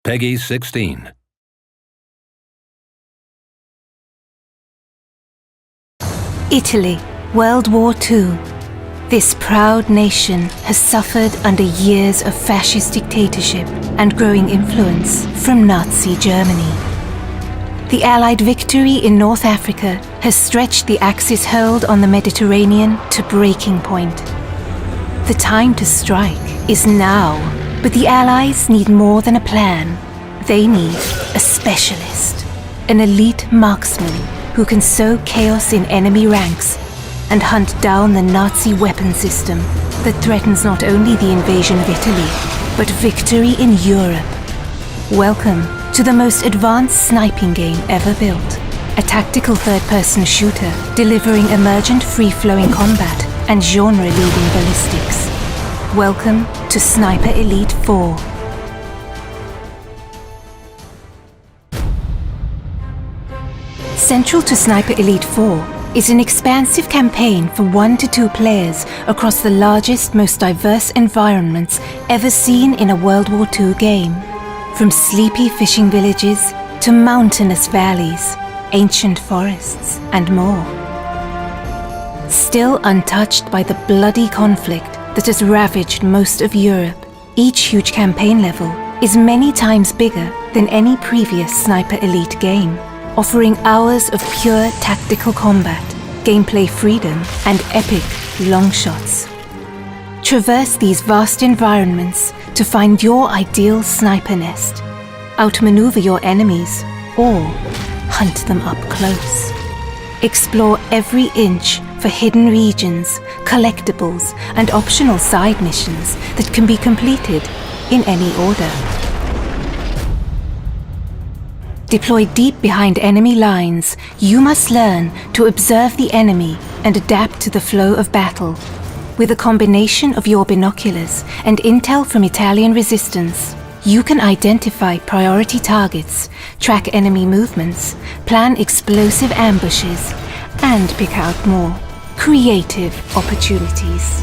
Peggy 16. Italy, World War II. This proud nation has suffered under years of fascist dictatorship and growing influence from Nazi Germany. The Allied victory in North Africa has stretched the Axis hold on the Mediterranean to breaking point. The time to strike is now, but the Allies need more than a plan. They need a specialist, an elite marksman who can sow chaos in enemy ranks and hunt down the Nazi weapon system that threatens not only the invasion of Italy, but victory in Europe. Welcome to the most advanced sniping game ever built. A tactical third-person shooter delivering emergent free-flowing combat and genre-leading ballistics. Welcome to Sniper Elite 4. Central to Sniper Elite 4 is an expansive campaign for 1 to 2 players across the largest, most diverse environments ever seen in a World War II game. From sleepy fishing villages to mountainous valleys, ancient forests, and more. Still untouched by the bloody conflict that has ravaged most of Europe, each huge campaign level is many times bigger than any previous Sniper Elite game, offering hours of pure tactical combat, gameplay freedom, and epic long shots. Traverse these vast environments to find your ideal sniper nest, outmaneuver your enemies, or hunt them up close. Explore every inch for hidden regions, collectibles, and optional side missions that can be completed in any order. Deployed deep behind enemy lines, you must learn to observe the enemy and adapt to the flow of battle. With a combination of your binoculars and intel from Italian resistance, you can identify priority targets, track enemy movements, plan explosive ambushes, and pick out more creative opportunities.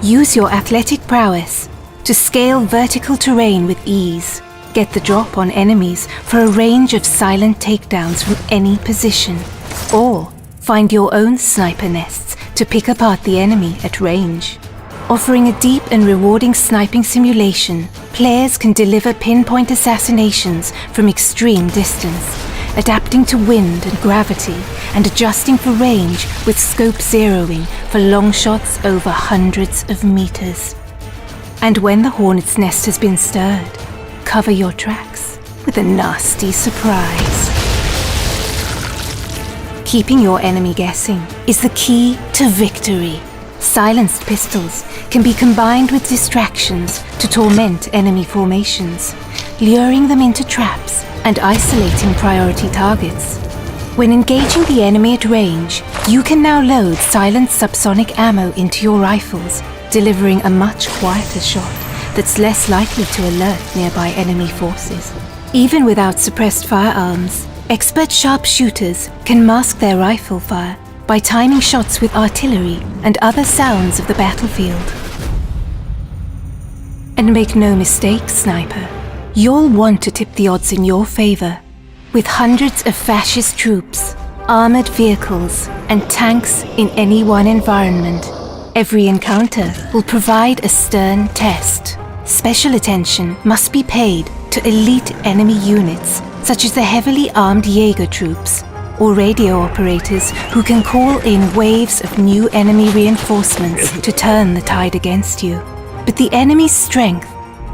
Use your athletic prowess to scale vertical terrain with ease. Get the drop on enemies for a range of silent takedowns from any position, or find your own sniper nests to pick apart the enemy at range. Offering a deep and rewarding sniping simulation, players can deliver pinpoint assassinations from extreme distance, adapting to wind and gravity and adjusting for range with scope zeroing for long shots over hundreds of meters. And when the hornet's nest has been stirred, cover your tracks with a nasty surprise. Keeping your enemy guessing is the key to victory. Silenced pistols can be combined with distractions to torment enemy formations, luring them into traps and isolating priority targets. When engaging the enemy at range, you can now load silent subsonic ammo into your rifles, delivering a much quieter shot that's less likely to alert nearby enemy forces. Even without suppressed firearms, expert sharpshooters can mask their rifle fire by timing shots with artillery and other sounds of the battlefield. And make no mistake, sniper, you'll want to tip the odds in your favor. With hundreds of fascist troops, armored vehicles, and tanks in any one environment, every encounter will provide a stern test. Special attention must be paid to elite enemy units, such as the heavily armed Jaeger troops, or radio operators who can call in waves of new enemy reinforcements to turn the tide against you. But the enemy's strength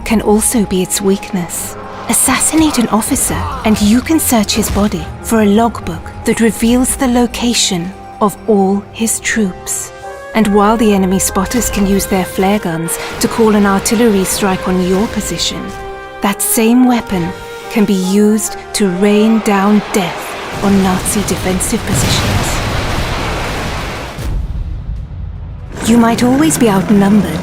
can also be its weakness. Assassinate an officer and you can search his body for a logbook that reveals the location of all his troops. And while the enemy spotters can use their flare guns to call an artillery strike on your position, that same weapon can be used to rain down death on Nazi defensive positions. You might always be outnumbered,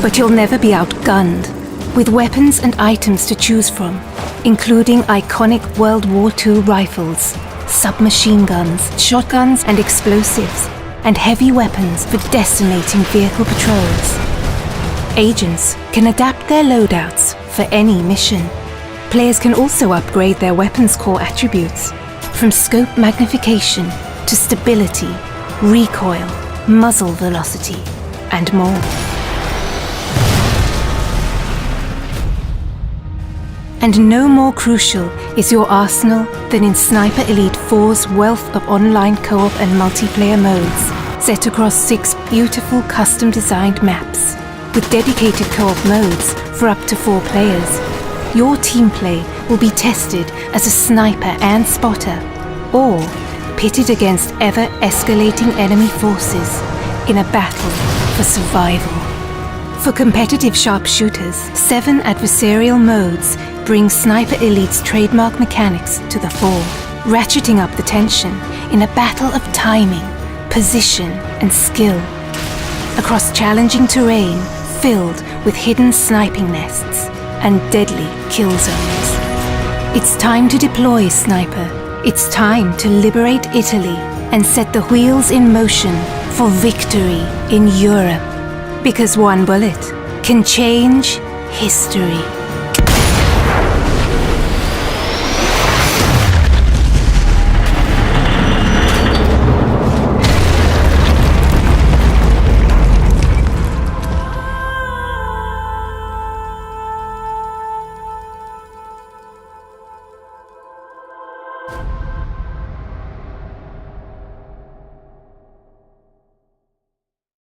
but you'll never be outgunned. With weapons and items to choose from, including iconic World War II rifles, submachine guns, shotguns and explosives, and heavy weapons for decimating vehicle patrols. Agents can adapt their loadouts for any mission. Players can also upgrade their weapons core attributes, from scope magnification to stability, recoil, muzzle velocity, and more. And no more crucial is your arsenal than in Sniper Elite 4's wealth of online co-op and multiplayer modes, set across 6 beautiful custom-designed maps. With dedicated co-op modes for up to 4 players, your team play will be tested as a sniper and spotter, or pitted against ever-escalating enemy forces in a battle for survival. For competitive sharpshooters, 7 adversarial modes bring Sniper Elite's trademark mechanics to the fore, ratcheting up the tension in a battle of timing, position, and skill. Across challenging terrain filled with hidden sniping nests and deadly kill zones. It's time to deploy, Sniper. It's time to liberate Italy and set the wheels in motion for victory in Europe. Because one bullet can change history.